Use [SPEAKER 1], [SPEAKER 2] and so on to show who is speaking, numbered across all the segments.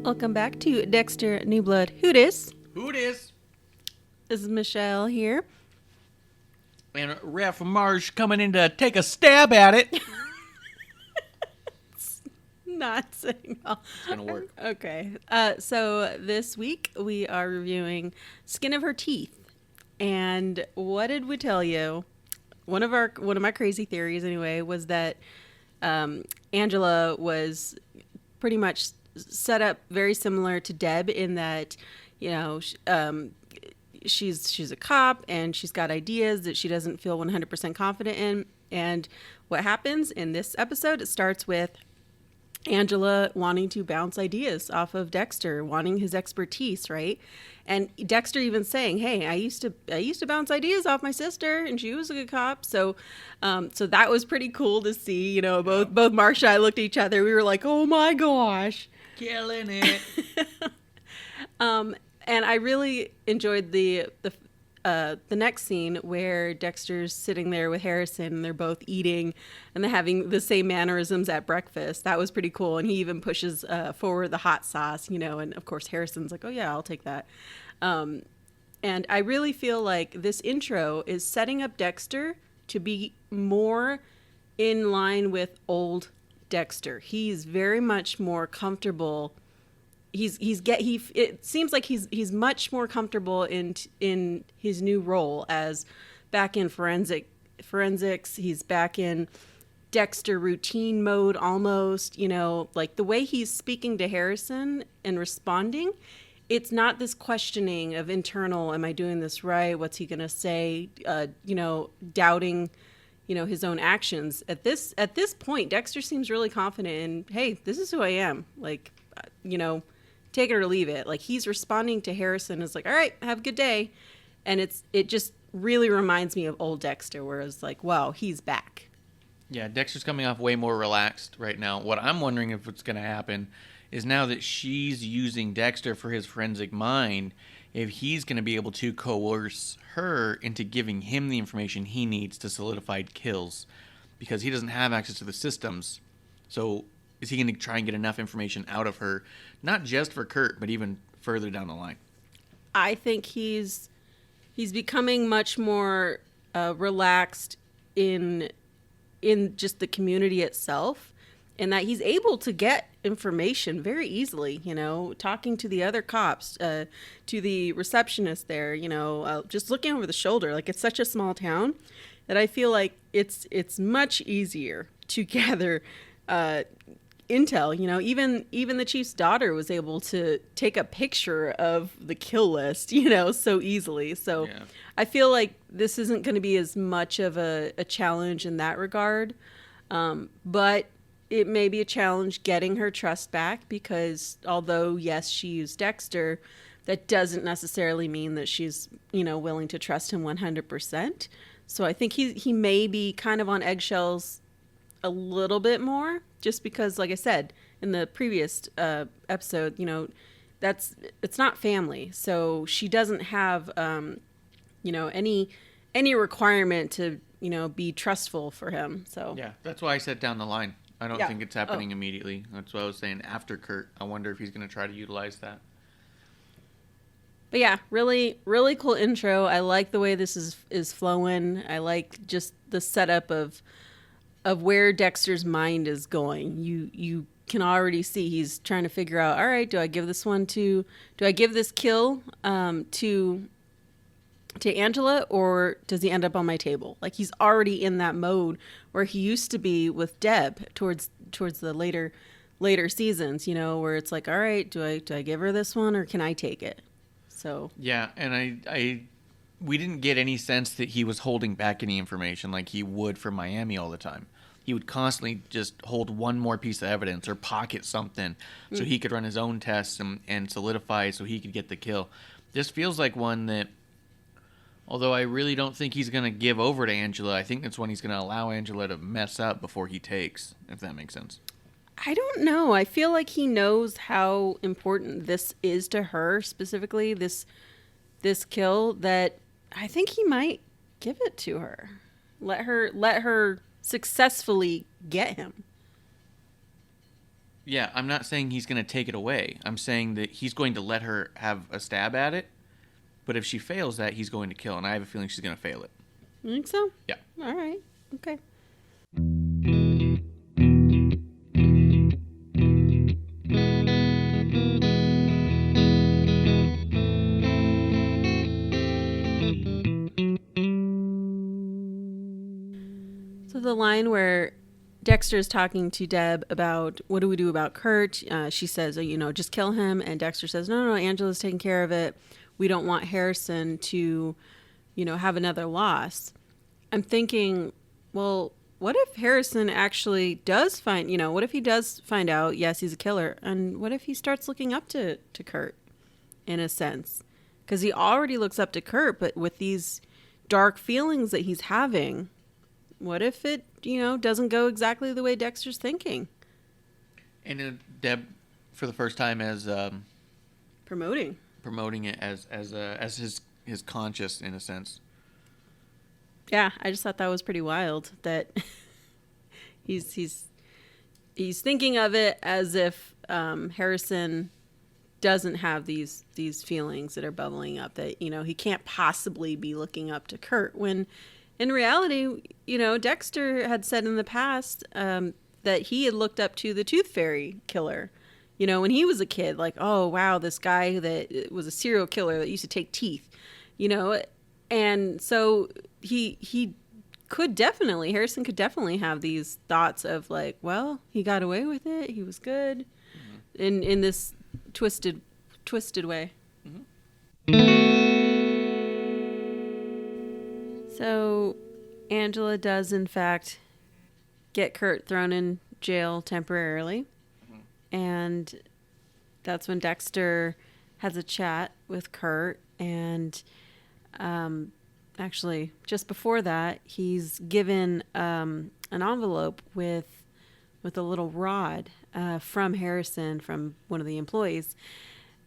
[SPEAKER 1] Welcome back to Dexter New Blood. Who dis?
[SPEAKER 2] Who it is?
[SPEAKER 1] This is Michelle here.
[SPEAKER 2] And Ref Marsh coming in to take a stab at it.
[SPEAKER 1] Not saying all.
[SPEAKER 2] It's gonna work.
[SPEAKER 1] Okay. So this week we are reviewing Skin of Her Teeth. And what did we tell you? One of my crazy theories anyway was that Angela was pretty much set up very similar to Deb in that, you know, she's a cop and she's got ideas that she doesn't feel 100% confident in. And what happens in this episode, it starts with Angela wanting to bounce ideas off of Dexter, wanting his expertise, right? And Dexter even saying, "Hey, I used to bounce ideas off my sister, and she was a good cop." So that was pretty cool to see. You know, both Marsh and I looked at each other. We were like, "Oh my gosh,
[SPEAKER 2] Killing it."
[SPEAKER 1] And I really enjoyed the next scene where Dexter's sitting there with Harrison and they're both eating and they're having the same mannerisms at breakfast. That was pretty cool. And he even pushes forward the hot sauce, you know, and of course Harrison's like, "Oh yeah, I'll take that." And I really feel like this intro is setting up Dexter to be more in line with old Dexter. He's very much more comfortable. It seems like he's much more comfortable in his new role as back in forensics. He's back in Dexter routine mode almost, you know, like the way he's speaking to Harrison and responding. It's not this questioning of internal, am I doing this right? What's he going to say? You know, doubting, you know, his own actions. At this point, Dexter seems really confident in, hey, this is who I am. Like, you know, take it or leave it. Like, he's responding to Harrison as like, all right, have a good day. And it just really reminds me of old Dexter, where it's like, wow, he's back.
[SPEAKER 2] Yeah, Dexter's coming off way more relaxed right now. What I'm wondering if what's going to happen is now that she's using Dexter for his forensic mind, if he's going to be able to coerce her into giving him the information he needs to solidify kills, because he doesn't have access to the systems. So is he going to try and get enough information out of her, not just for Kurt, but even further down the line?
[SPEAKER 1] I think he's becoming much more relaxed in just the community itself, and that he's able to get information very easily, you know, talking to the other cops, to the receptionist there, you know, just looking over the shoulder. Like, it's such a small town that I feel like it's much easier to gather intel. You know, even the chief's daughter was able to take a picture of the kill list, you know, so easily. So yeah. I feel like this isn't going to be as much of a challenge in that regard, but it may be a challenge getting her trust back, because although, yes, she used Dexter, that doesn't necessarily mean that she's, you know, willing to trust him 100%. So I think he may be kind of on eggshells a little bit more, just because, like I said in the previous episode, you know, it's not family. So she doesn't have, you know, any requirement to, you know, be trustful for him. So
[SPEAKER 2] yeah, that's why I said down the line. I don't think it's happening immediately. That's what I was saying after Kurt. I wonder if he's going to try to utilize that.
[SPEAKER 1] But yeah, really, really cool intro. I like the way this is flowing. I like just the setup of where Dexter's mind is going. You can already see he's trying to figure out, all right, do I give this kill to Angela, or does he end up on my table? Like, he's already in that mode where he used to be with Deb towards the later seasons, you know, where it's like, all right, do I give her this one, or can I take it? So
[SPEAKER 2] yeah, and we didn't get any sense that he was holding back any information like he would for Miami all the time. He would constantly just hold one more piece of evidence or pocket something so he could run his own tests and solidify so he could get the kill. This feels like one that, although I really don't think he's going to give over to Angela, I think that's when he's going to allow Angela to mess up before he takes, if that makes sense.
[SPEAKER 1] I don't know. I feel like he knows how important this is to her, specifically this kill, that I think he might give it to her. Let her successfully get him.
[SPEAKER 2] Yeah, I'm not saying he's going to take it away. I'm saying that he's going to let her have a stab at it. But if she fails that, he's going to kill. And I have a feeling she's going to fail it.
[SPEAKER 1] You think so?
[SPEAKER 2] Yeah.
[SPEAKER 1] All right. Okay. So the line where Dexter is talking to Deb about what do we do about Kurt, she says, just kill him. And Dexter says, no, Angela's taking care of it. We don't want Harrison to, have another loss. I'm thinking, well, what if Harrison actually does what if he does find out, yes, he's a killer. And what if he starts looking up to Kurt in a sense? Because he already looks up to Kurt, but with these dark feelings that he's having, what if it, doesn't go exactly the way Dexter's thinking?
[SPEAKER 2] And Deb, for the first time, as
[SPEAKER 1] Promoting
[SPEAKER 2] it as his conscious in a sense.
[SPEAKER 1] Yeah, I just thought that was pretty wild that he's thinking of it as if Harrison doesn't have these feelings that are bubbling up, that he can't possibly be looking up to Kurt, when in reality, Dexter had said in the past that he had looked up to the Tooth Fairy killer, when he was a kid, like, oh wow, this guy that was a serial killer that used to take teeth, and so Harrison could definitely have these thoughts of like, well, he got away with it, he was good, in this twisted way. So Angela does in fact get Kurt thrown in jail temporarily, and that's when Dexter has a chat with Kurt, and actually just before that he's given an envelope with a little rod from Harrison, from one of the employees,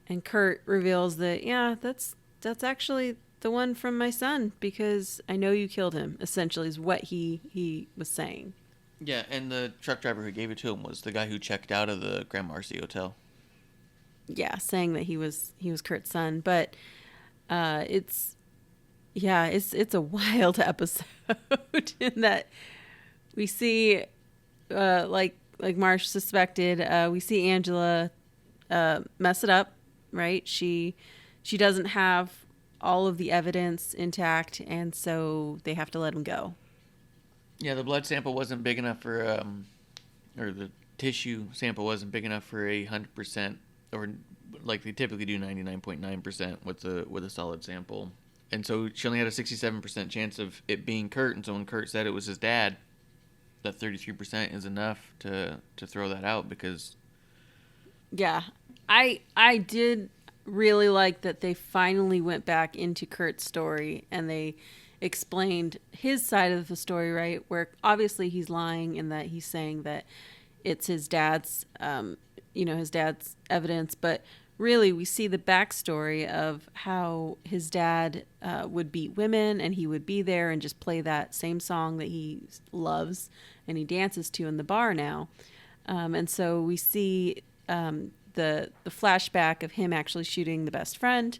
[SPEAKER 1] and Kurt reveals that, yeah, that's actually the one from my son, because I know you killed him, essentially is what he was saying.
[SPEAKER 2] Yeah, and the truck driver who gave it to him was the guy who checked out of the Grand Marcy Hotel.
[SPEAKER 1] Yeah, saying that he was Kurt's son, but it's a wild episode in that we see like Marsh suspected, we see Angela mess it up, right? She doesn't have all of the evidence intact, and so they have to let him go.
[SPEAKER 2] Yeah, the blood sample wasn't big enough for, or the tissue sample wasn't big enough for 100%, or like they typically do 99.9% with a solid sample. And so she only had a 67% chance of it being Kurt, and so when Kurt said it was his dad, that 33% is enough to throw that out, because...
[SPEAKER 1] Yeah, I did really like that they finally went back into Kurt's story and they explained his side of the story, right? Where obviously he's lying in that he's saying that it's his dad's, his dad's evidence, but really we see the backstory of how his dad would beat women, and he would be there and just play that same song that he loves and he dances to in the bar now. And so we see the flashback of him actually shooting the best friend,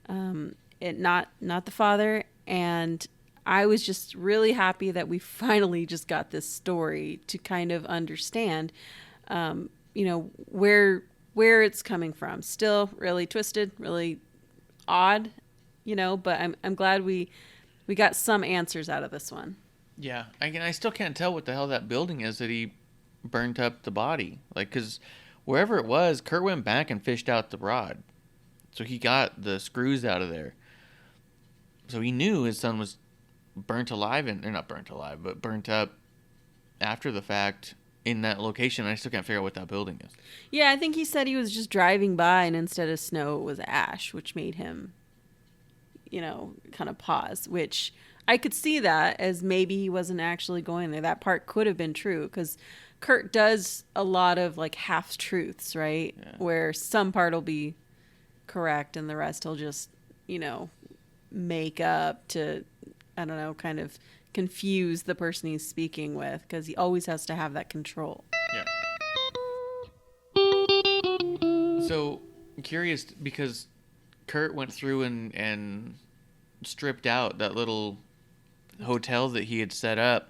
[SPEAKER 1] not the father. And I was just really happy that we finally just got this story to kind of understand, where it's coming from. Still really twisted, really odd, but I'm glad we got some answers out of this one.
[SPEAKER 2] Yeah, I still can't tell what the hell that building is that he burnt up the body. Like, because wherever it was, Kurt went back and fished out the rod. So he got the screws out of there. So he knew his son was burnt alive, or not burnt alive, but burnt up after the fact in that location. I still can't figure out what that building is.
[SPEAKER 1] Yeah, I think he said he was just driving by, and instead of snow, it was ash, which made him, kind of pause, which I could see that as maybe he wasn't actually going there. That part could have been true, because Kurt does a lot of like half truths, right? Yeah. Where some part will be correct and the rest he'll just, make up to, I don't know, kind of confuse the person he's speaking with, because he always has to have that control.
[SPEAKER 2] Yeah. So, I'm curious because Kurt went through and stripped out that little hotel that he had set up,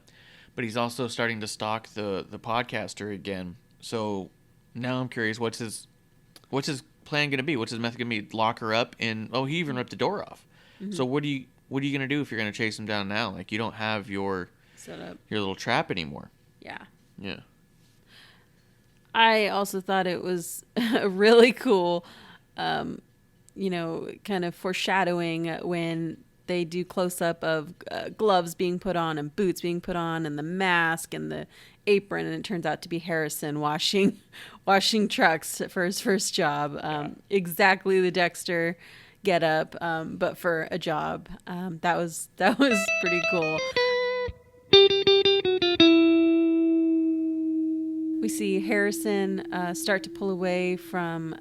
[SPEAKER 2] but he's also starting to stalk the podcaster again. So now I'm curious, what's his plan going to be? What's his method going to be? Lock her up and he even ripped the door off. Mm-hmm. So what are you going to do if you're going to chase him down now? Like, you don't have your
[SPEAKER 1] set up
[SPEAKER 2] your little trap anymore.
[SPEAKER 1] Yeah.
[SPEAKER 2] Yeah.
[SPEAKER 1] I also thought it was really cool, kind of foreshadowing when they do close up of gloves being put on and boots being put on and the mask and the apron, and it turns out to be Harrison washing trucks for his first job. Exactly the Dexter get up, but for a job. That was pretty cool. We see Harrison start to pull away from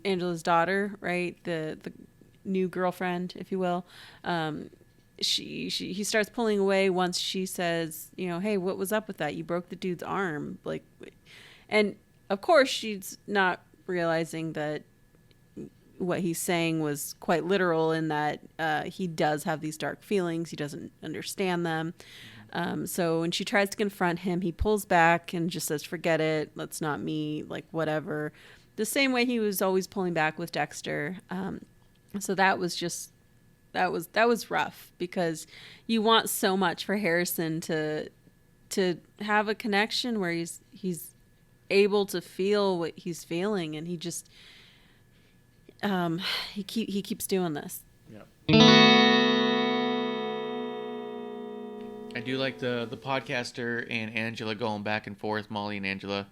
[SPEAKER 1] Angela's daughter, right? The new girlfriend, if you will. He starts pulling away once she says, hey, what was up with that? You broke the dude's arm. Like, and of course she's not realizing that what he's saying was quite literal, in that he does have these dark feelings. He doesn't understand them. So when she tries to confront him, he pulls back and just says, forget it. That's not me. Like, whatever. The same way he was always pulling back with Dexter. So that was rough, because you want so much for Harrison to have a connection where he's able to feel what he's feeling, and he just he keeps doing this.
[SPEAKER 2] Yeah. I do like the podcaster and Angela going back and forth, Molly and Angela,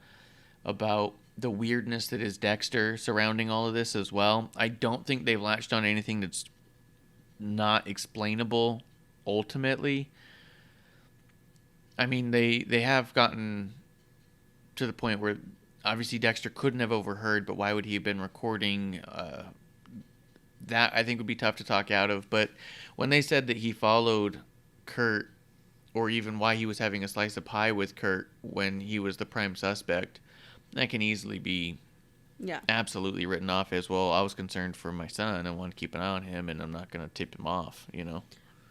[SPEAKER 2] about the weirdness that is Dexter surrounding all of this as well. I don't think they've latched on anything that's not explainable ultimately. I mean, they have gotten to the point where obviously Dexter couldn't have overheard, but why would he have been recording? That I think would be tough to talk out of. But when they said that he followed Kurt, or even why he was having a slice of pie with Kurt when he was the prime suspect, that can easily be absolutely written off as, well, I was concerned for my son. I want to keep an eye on him, and I'm not going to tip him off,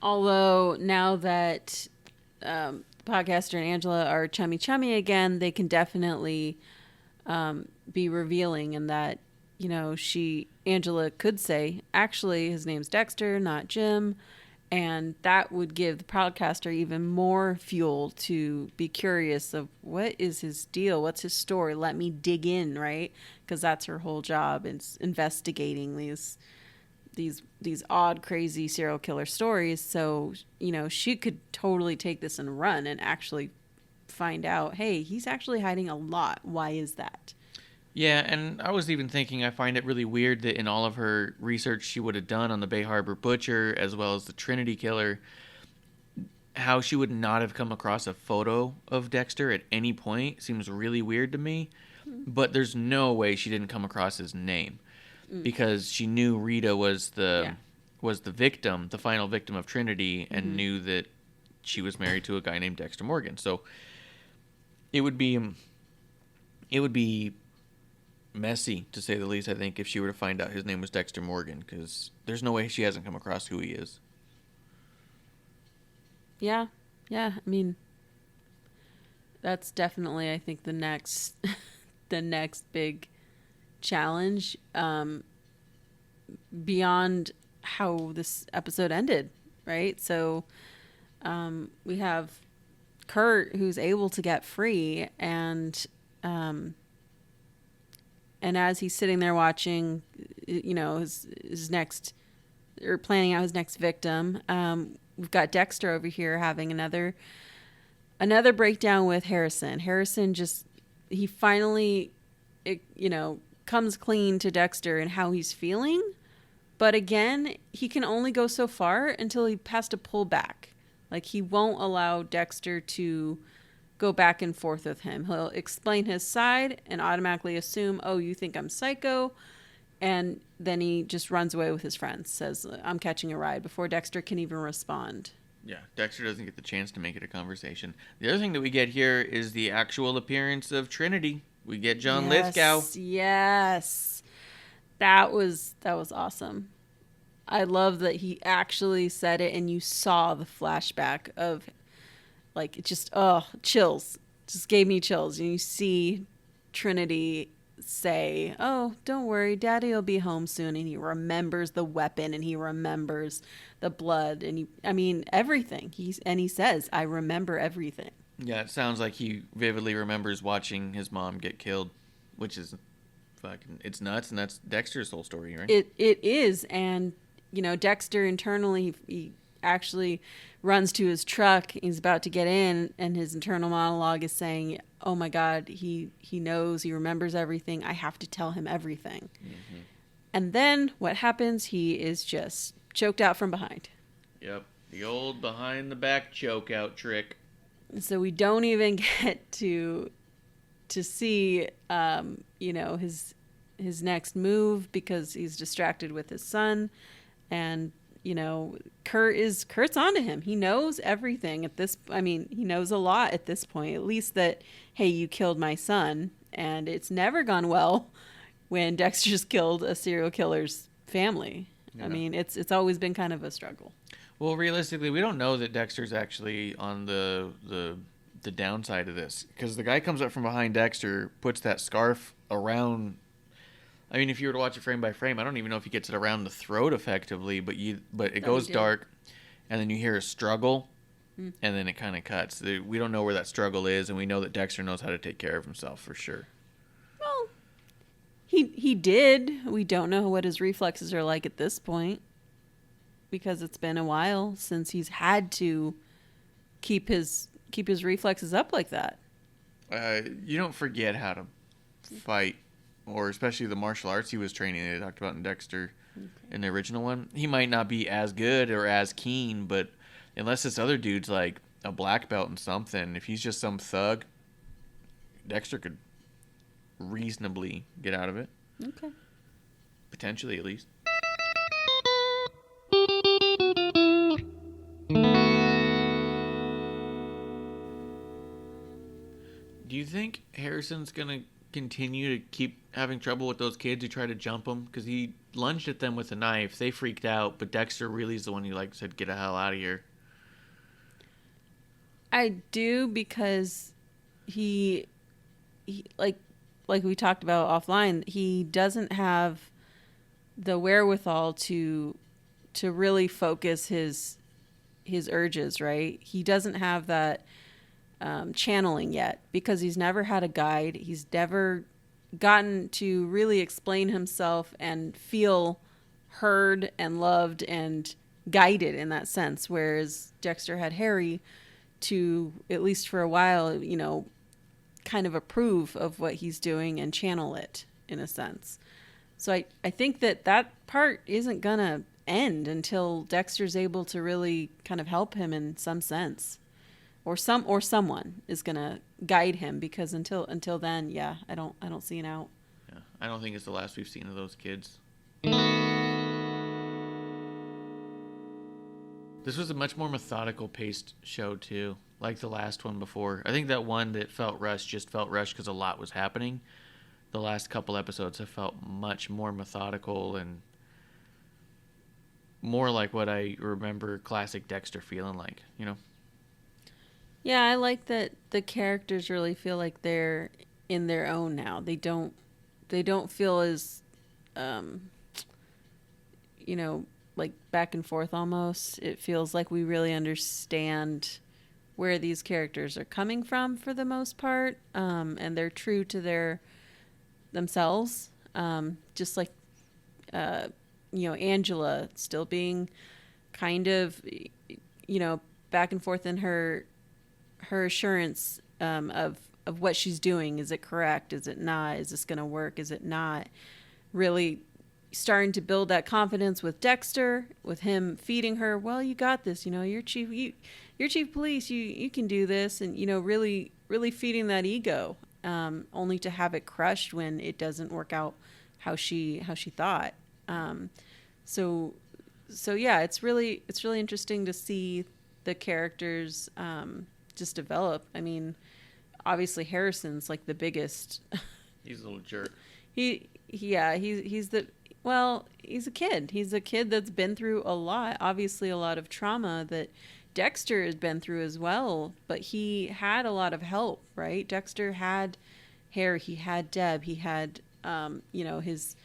[SPEAKER 1] Although now that podcaster and Angela are chummy again, they can definitely be revealing in that, Angela could say, actually, his name's Dexter, not Jim. And that would give the podcaster even more fuel to be curious of, what is his deal? What's his story? Let me dig in, right? Because that's her whole job, is investigating these odd, crazy serial killer stories. So, she could totally take this and run and actually find out, hey, he's actually hiding a lot. Why is that?
[SPEAKER 2] Yeah, and I was even thinking, I find it really weird that in all of her research she would have done on the Bay Harbor Butcher as well as the Trinity Killer, how she would not have come across a photo of Dexter at any point seems really weird to me. But there's no way she didn't come across his name, because she knew Rita was the victim, the final victim of Trinity, and knew that she was married to a guy named Dexter Morgan. So it would be messy, to say the least, I think, if she were to find out his name was Dexter Morgan, because there's no way she hasn't come across who he is.
[SPEAKER 1] Yeah, I mean, that's definitely, I think, the next big challenge, beyond how this episode ended, right? So we have Kurt, who's able to get free, and as he's sitting there watching, his next, or planning out his next victim, we've got Dexter over here having another breakdown with Harrison. Harrison he finally, comes clean to Dexter and how he's feeling. But again, he can only go so far until he has to pull back. Like, he won't allow Dexter to go back and forth with him. He'll explain his side and automatically assume, oh, you think I'm psycho? And then he just runs away with his friends, says, I'm catching a ride, before Dexter can even respond.
[SPEAKER 2] Yeah, Dexter doesn't get the chance to make it a conversation. The other thing that we get here is the actual appearance of Trinity We get John Lithgow.
[SPEAKER 1] Yes. That was awesome. I love that he actually said it and you saw the flashback of like it just chills. Just gave me chills. And you see Trinity say, "Oh, don't worry, Daddy will be home soon." And he remembers the weapon and he remembers the blood and I mean everything. He says, "I remember everything."
[SPEAKER 2] Yeah, it sounds like he vividly remembers watching his mom get killed, which is fucking, it's nuts, and that's Dexter's whole story, right?
[SPEAKER 1] It is, and Dexter internally he actually runs to his truck. He's about to get in, and his internal monologue is saying, "Oh my God, he knows, he remembers everything. I have to tell him everything." Mm-hmm. And then what happens? He is just choked out from behind.
[SPEAKER 2] Yep, the old behind the back choke out trick.
[SPEAKER 1] So we don't even get to see his next move because he's distracted with his son, and Kurt's onto him. He knows everything at this. I mean, he knows a lot at this point. At least that, hey, you killed my son, and it's never gone well when Dexter's killed a serial killer's family. Yeah. I mean, it's always been kind of a struggle.
[SPEAKER 2] Well, realistically, we don't know that Dexter's actually on the downside of this, because the guy comes up from behind Dexter, puts that scarf around. I mean, if you were to watch it frame by frame, I don't even know if he gets it around the throat effectively, but it goes dark, and then you hear a struggle, and then it kind of cuts. We don't know where that struggle is, and we know that Dexter knows how to take care of himself for sure.
[SPEAKER 1] Well, he did. We don't know what his reflexes are like at this point, because it's been a while since he's had to keep his reflexes up like that.
[SPEAKER 2] You don't forget how to fight, or especially the martial arts he was training. They talked about in Dexter, in the original one. He might not be as good or as keen, but unless this other dude's like a black belt in something, if he's just some thug, Dexter could reasonably get out of it.
[SPEAKER 1] Okay.
[SPEAKER 2] Potentially, at least. Do you think Harrison's going to continue to keep having trouble with those kids who try to jump him? Because he lunged at them with a knife. They freaked out, but Dexter really is the one who said, "Get the hell out of here."
[SPEAKER 1] I do, because he like we talked about offline, he doesn't have the wherewithal to really focus his urges, right? He doesn't have that channeling yet, because he's never had a guide. He's never gotten to really explain himself and feel heard and loved and guided in that sense, whereas Dexter had Harry to, at least for a while, kind of approve of what he's doing and channel it in a sense. So I think that part isn't gonna end until Dexter's able to really kind of help him in some sense. Or someone is gonna guide him, because until then, yeah, I don't see an out.
[SPEAKER 2] Yeah, I don't think it's the last we've seen of those kids. This was a much more methodical paced show too, like the last one before. I think that one that felt rushed just felt rushed because a lot was happening. The last couple episodes have felt much more methodical and more like what I remember classic Dexter feeling like,
[SPEAKER 1] Yeah, I like that the characters really feel like they're in their own now. They don't feel as like back and forth almost. It feels like we really understand where these characters are coming from for the most part, and they're true to themselves. Just like Angela still being kind of back and forth in her assurance of what she's doing. Is it correct? Is it not? Is this going to work? Is it not? Really starting to build that confidence with Dexter, with him feeding her, "Well, you got this. You're chief police. You can do this," and really feeding that ego, only to have it crushed when it doesn't work out how she thought. So yeah, it's really interesting to see the characters just develop. I mean, obviously Harrison's like the biggest
[SPEAKER 2] He's a little jerk.
[SPEAKER 1] He's he's a kid. He's a kid that's been through a lot, obviously a lot of trauma that Dexter has been through as well, but he had a lot of help, right? Dexter had Harry, he had Deb, he had his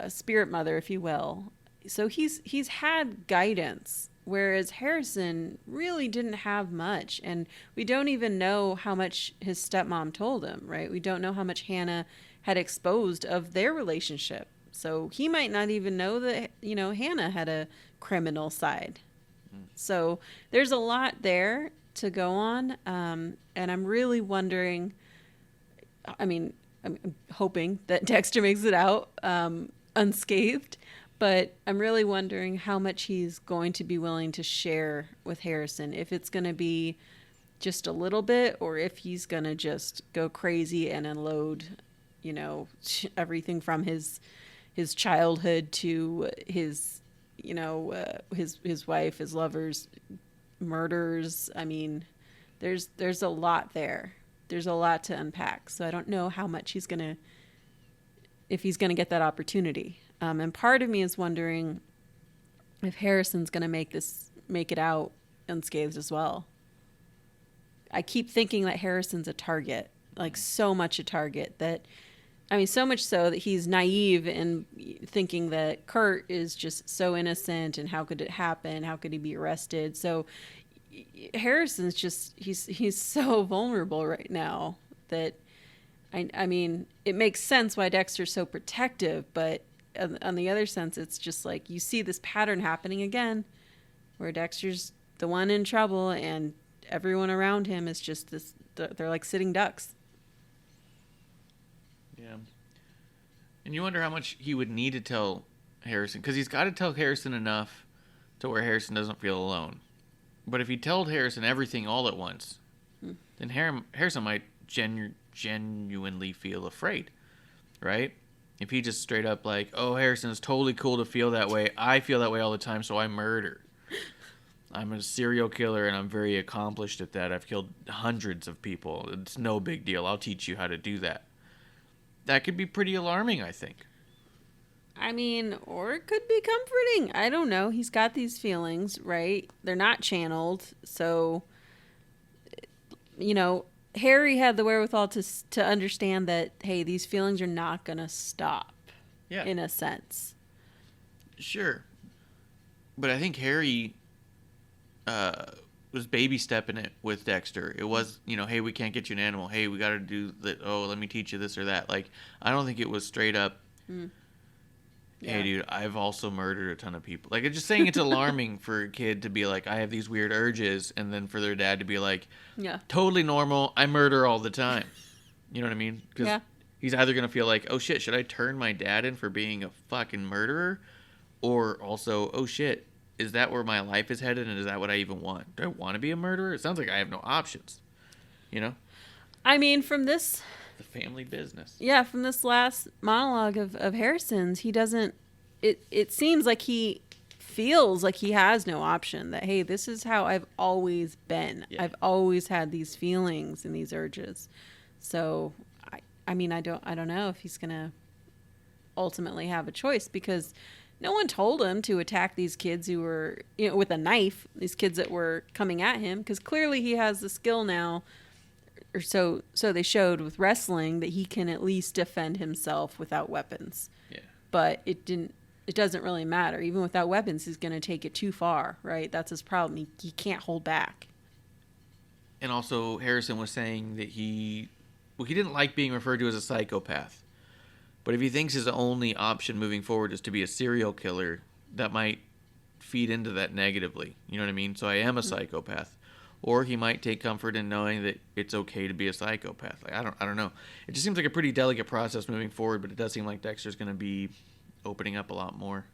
[SPEAKER 1] spirit mother, if you will. So he's had guidance, whereas Harrison really didn't have much, and we don't even know how much his stepmom told him, right? We don't know how much Hannah had exposed of their relationship. So he might not even know that, Hannah had a criminal side. So there's a lot there to go on. And I'm really wondering, I'm hoping that Dexter makes it out unscathed, but I'm really wondering how much he's going to be willing to share with Harrison. If it's going to be just a little bit, or if he's going to just go crazy and unload, everything from his childhood to his his wife, his lovers, murders. I mean, there's a lot there. There's a lot to unpack. So I don't know how much if he's gonna get that opportunity. And part of me is wondering if Harrison's gonna make it out unscathed as well. I keep thinking that Harrison's a target, like so much a target that. So much so that he's naive in thinking that Kurt is just so innocent and how could it happen? How could he be arrested? So Harrison's just, he's so vulnerable right now that, it makes sense why Dexter's so protective, but on the other sense, it's just like you see this pattern happening again where Dexter's the one in trouble and everyone around him is just this, they're like sitting ducks.
[SPEAKER 2] Yeah. And you wonder how much he would need to tell Harrison, because he's got to tell Harrison enough to where Harrison doesn't feel alone. But if he told Harrison everything all at once, then Harrison might genuinely feel afraid, right? If he just straight up like, oh, Harrison, it's totally cool to feel that way. I feel that way all the time, so I murder. I'm a serial killer, and I'm very accomplished at that. I've killed hundreds of people. It's no big deal. I'll teach you how to do that. That could be pretty alarming, I think.
[SPEAKER 1] Or it could be comforting. I don't know. He's got these feelings, right? They're not channeled. So, Harry had the wherewithal to understand that, hey, these feelings are not going to stop.
[SPEAKER 2] Yeah.
[SPEAKER 1] In a sense.
[SPEAKER 2] Sure. But I think Harry was baby stepping it with Dexter. It was, hey, we can't get you an animal. Hey, we got to do that. Oh, let me teach you this or that. Like, I don't think it was straight up, hey, dude, I've also murdered a ton of people. Like, just saying it's alarming for a kid to be like, I have these weird urges, and then for their dad to be like, totally normal, I murder all the time. You know what I mean? Because he's either going to feel like, oh, shit, should I turn my dad in for being a fucking murderer? Or also, oh, shit, is that where my life is headed, and is that what I even want? Do I want to be a murderer? It sounds like I have no options,
[SPEAKER 1] From this...
[SPEAKER 2] The family business.
[SPEAKER 1] Yeah, from this last monologue of Harrison's, he doesn't... It seems like he feels like he has no option. That, hey, this is how I've always been. Yeah. I've always had these feelings and these urges. So, I don't know if he's going to ultimately have a choice, because... No one told him to attack these kids who were, with a knife, these kids that were coming at him, because clearly he has the skill now, or so they showed with wrestling, that he can at least defend himself without weapons. Yeah. But it doesn't really matter. Even without weapons, he's going to take it too far, right? That's his problem. He can't hold back.
[SPEAKER 2] And also, Harrison was saying that he didn't like being referred to as a psychopath. But if he thinks his only option moving forward is to be a serial killer, that might feed into that negatively. You know what I mean? So I am a psychopath. Or he might take comfort in knowing that it's okay to be a psychopath. Like, I don't know. It just seems like a pretty delicate process moving forward, but it does seem like Dexter's going to be opening up a lot more.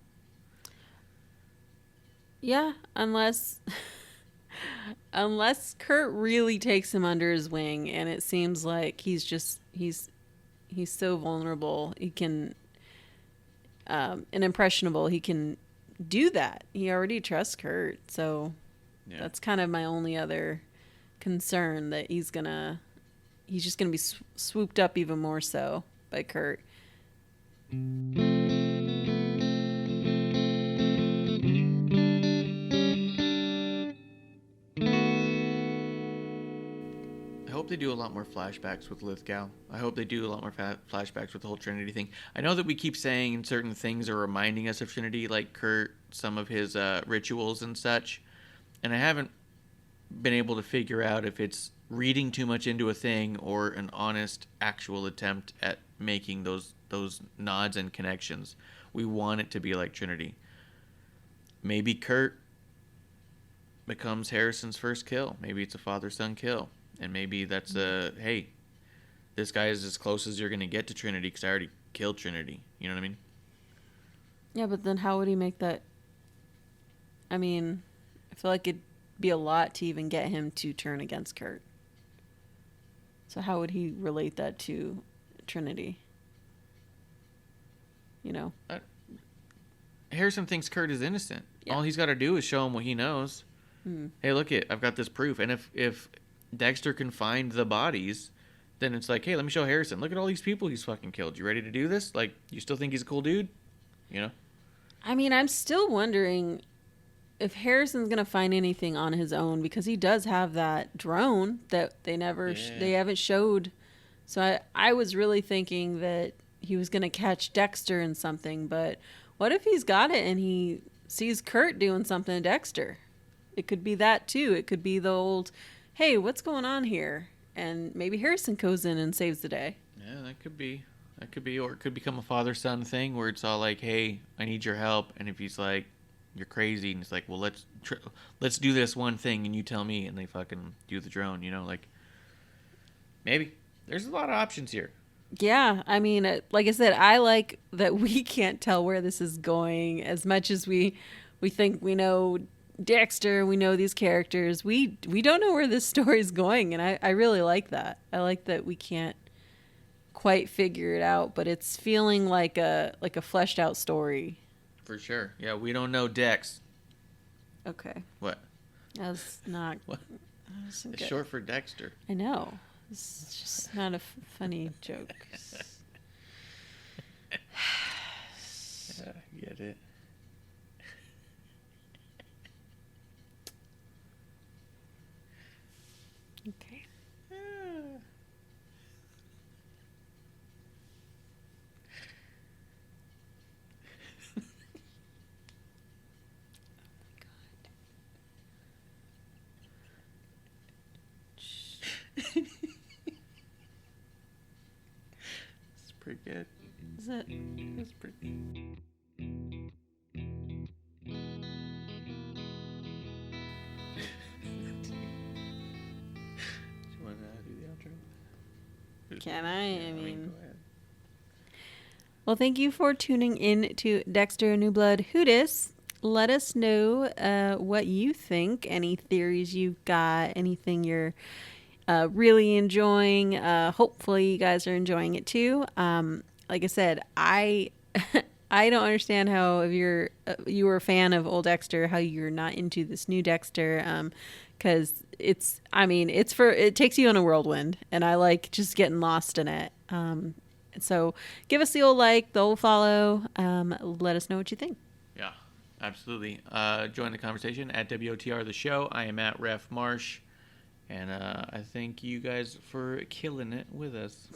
[SPEAKER 1] Yeah, unless Kurt really takes him under his wing, and it seems like he's so vulnerable. He can, and impressionable. He can do that. He already trusts Kurt. So that's kind of my only other concern, that he's going to he's just going to be swooped up even more so by Kurt.
[SPEAKER 2] I hope they do a lot more flashbacks with Lithgow. I hope they do a lot more flashbacks with the whole Trinity thing. I know that we keep saying certain things are reminding us of Trinity, like Kurt, some of his rituals and such. And I haven't been able to figure out if it's reading too much into a thing or an honest, actual attempt at making those nods and connections. We want it to be like Trinity. Maybe Kurt becomes Harrison's first kill. Maybe it's a father-son kill. And maybe that's hey, this guy is as close as you're going to get to Trinity because I already killed Trinity. You know what I mean?
[SPEAKER 1] Yeah, but then how would he make that? I mean, I feel like it'd be a lot to even get him to turn against Kurt. So how would he relate that to Trinity? You know?
[SPEAKER 2] Harrison thinks Kurt is innocent.
[SPEAKER 1] Yeah.
[SPEAKER 2] All he's got to do is show him what he knows. Hey, look I've got this proof. And if Dexter can find the bodies, then it's like, hey, let me show Harrison. Look at all these people he's fucking killed. You ready to do this? Like, you still think he's a cool dude? You know?
[SPEAKER 1] I mean, I'm still wondering if Harrison's going to find anything on his own, because he does have that drone that they never, they haven't showed. So I was really thinking that he was going to catch Dexter in something, but what if he's got it and he sees Kurt doing something to Dexter? It could be that too. It could be the old, hey, what's going on here? And maybe Harrison goes in and saves the day.
[SPEAKER 2] Yeah, that could be. Or it could become a father-son thing where it's all like, hey, I need your help. And if he's like, you're crazy, and it's like, well, let's do this one thing and you tell me, and they fucking do the drone, you know, like, maybe. There's a lot of options here.
[SPEAKER 1] Yeah, I mean, like I said, I like that we can't tell where this is going as much as we think we know Dexter, we know these characters. We don't know where this story's going, and I really like that. I like that we can't quite figure it out, but it's feeling like a fleshed out story.
[SPEAKER 2] For sure. Yeah, we don't know Dex.
[SPEAKER 1] Okay.
[SPEAKER 2] What?
[SPEAKER 1] That's not.
[SPEAKER 2] What?
[SPEAKER 1] It's
[SPEAKER 2] It's short for Dexter.
[SPEAKER 1] I know. It's just not a funny joke.
[SPEAKER 2] Get it.
[SPEAKER 1] Okay.
[SPEAKER 2] It's pretty good.
[SPEAKER 1] Is it?
[SPEAKER 2] It's pretty good. Do you want to do the outro?
[SPEAKER 1] Can I? I mean,
[SPEAKER 2] go ahead.
[SPEAKER 1] well, thank you for tuning in to Dexter New Blood Who Dis. Let us know what you think, any theories you've got, anything you're really enjoying. Hopefully you guys are enjoying it too. Like I said, I I don't understand how, if you were a fan of old Dexter, how you're not into this new Dexter, because it takes you on a whirlwind, and I like just getting lost in it. So give us the old like, the old follow. Let us know what you think.
[SPEAKER 2] Yeah, absolutely. Join the conversation at WOTR the show. I am at Ref Marsh, and I thank you guys for killing it with us.